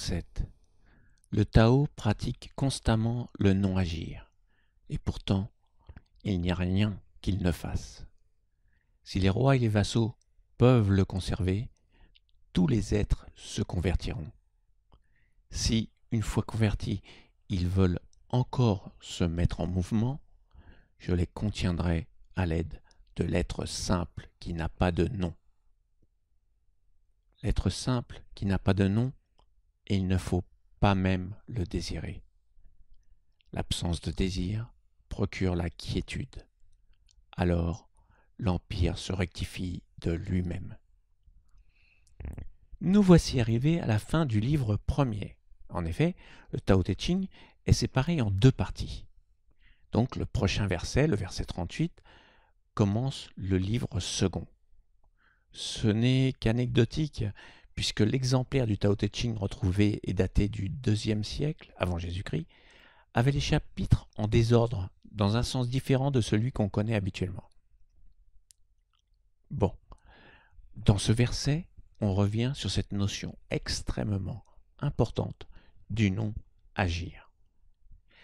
37. Le Tao pratique constamment le non-agir, et pourtant, il n'y a rien qu'il ne fasse. Si les rois et les vassaux peuvent le conserver, tous les êtres se convertiront. Si, une fois convertis, ils veulent encore se mettre en mouvement, je les contiendrai à l'aide de l'être simple qui n'a pas de nom. L'être simple qui n'a pas de nom, et il ne faut pas même le désirer. L'absence de désir procure la quiétude. Alors, l'empire se rectifie de lui-même. Nous voici arrivés à la fin du livre premier. En effet, le Tao Te Ching est séparé en deux parties. Donc le prochain verset, le verset 38, commence le livre second. Ce n'est qu'anecdotique, puisque l'exemplaire du Tao Te Ching retrouvé et daté du IIe siècle avant Jésus-Christ avait les chapitres en désordre, dans un sens différent de celui qu'on connaît habituellement. Bon, dans ce verset, on revient sur cette notion extrêmement importante du non-agir,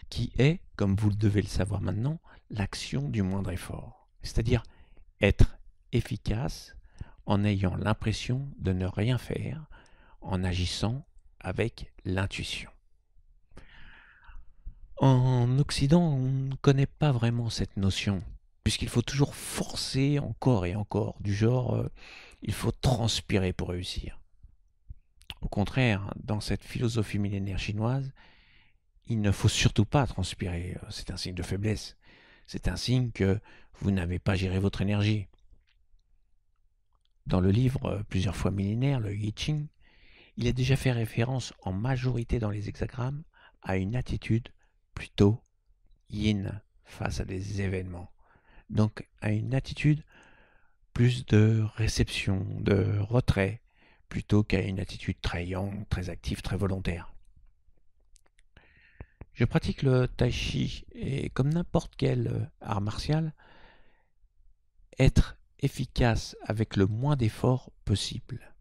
qui est, comme vous devez le savoir maintenant, l'action du moindre effort, c'est-à-dire être efficace en ayant l'impression de ne rien faire, en agissant avec l'intuition. En Occident, on ne connaît pas vraiment cette notion, puisqu'il faut toujours forcer encore et encore, du genre il faut transpirer pour réussir. Au contraire, dans cette philosophie millénaire chinoise, il ne faut surtout pas transpirer, c'est un signe de faiblesse, c'est un signe que vous n'avez pas géré votre énergie. Dans le livre plusieurs fois millénaire, le I Ching, il est déjà fait référence en majorité dans les hexagrammes à une attitude plutôt yin face à des événements. Donc à une attitude plus de réception, de retrait, plutôt qu'à une attitude très yang, très active, très volontaire. Je pratique le tai chi et comme n'importe quel art martial, être efficace avec le moins d'efforts possible.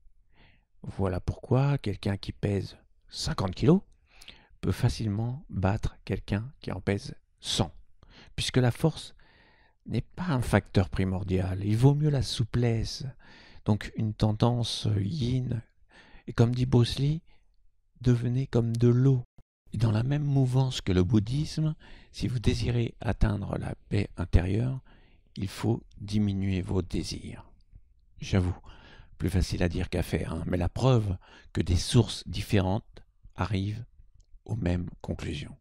Voilà pourquoi quelqu'un qui pèse 50 kg peut facilement battre quelqu'un qui en pèse 100, puisque la force n'est pas un facteur primordial. Il vaut mieux la souplesse, donc une tendance yin. Et comme dit Bruce Lee, devenez comme de l'eau. Et dans la même mouvance que le bouddhisme, si vous désirez atteindre la paix intérieure, il faut diminuer vos désirs. J'avoue, plus facile à dire qu'à faire, mais la preuve que des sources différentes arrivent aux mêmes conclusions.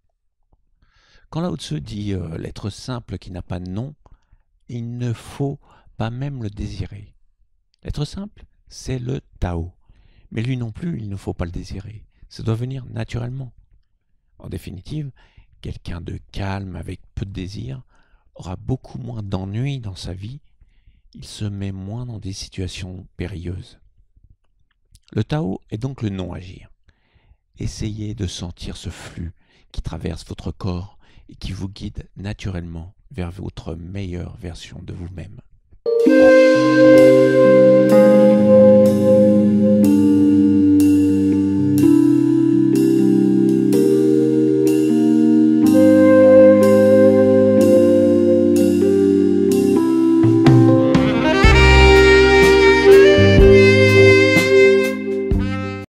Quand Lao Tzu dit l'être simple qui n'a pas de nom, il ne faut pas même le désirer. L'être simple, c'est le Tao. Mais lui non plus, il ne faut pas le désirer. Ça doit venir naturellement. En définitive, quelqu'un de calme avec peu de désir aura beaucoup moins d'ennuis dans sa vie. Il se met moins dans des situations périlleuses. Le Tao est donc le non-agir. Essayez de sentir ce flux qui traverse votre corps et qui vous guide naturellement vers votre meilleure version de vous-même.